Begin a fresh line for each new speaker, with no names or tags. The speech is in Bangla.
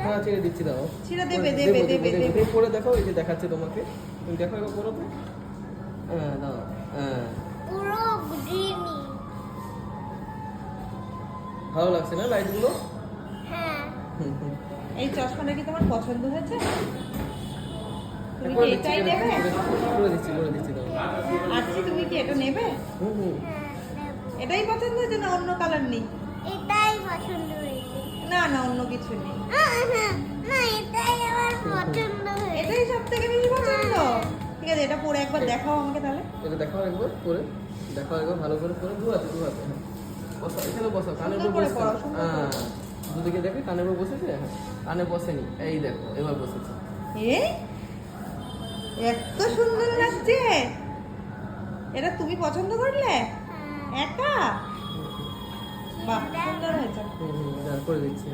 হ্যাঁ ছেড়ে দিচ্ছি, দাও
ছিঁড়ে দেবে দেবে দেবে দেবে
পরে দেখো, এই যে দেখাচ্ছে তোমাকে, তুমি দেখো এবার পরো তো। হ্যাঁ দাও, হ্যাঁ
পুরো গ্রিনি।
ভালো লাগছে না লাইটগুলো?
হ্যাঁ
এই চশমাটা কি তোমার পছন্দ হয়েছে? তুমি
করে
কি
দিচ্ছি,
এটাই নেবে?
করে দিচ্ছি দাও।
আচ্ছা তুমি কি এটা নেবে?
হুম হুম।
নেব।
এটাই পছন্দ হয়েছে না অন্য কালার নেই?
এটাই পছন্দ হয়েছে।
না না অন্য কিছু নেই,
না এটাই আমার পছন্দ হয়েছে।
এটাই সব থেকে বেশি পছন্দ। ঠিক আছে এটা পরে একবার দেখাও আমাকে তাহলে।
এটা দেখাও একবার পরে, দেখাও একবার ভালো করে পরে, দু হাতে হ্যাঁ। বসো এখানে, বসো কানের উপর
সুন্দর করে
বসো।
পড়ো, সুন্দর করে।
হ্যাঁ দুদিকে দেখে কানের উপর বসেছে, হ্যাঁ কানে বসেনি, এই দেখো এবার বসেছে।
এই এত সুন্দর লাগছে, এটা তুমি পছন্দ করলে একা? বাহ সুন্দর হয়েছে।
হুম হুম, করে দিচ্ছি।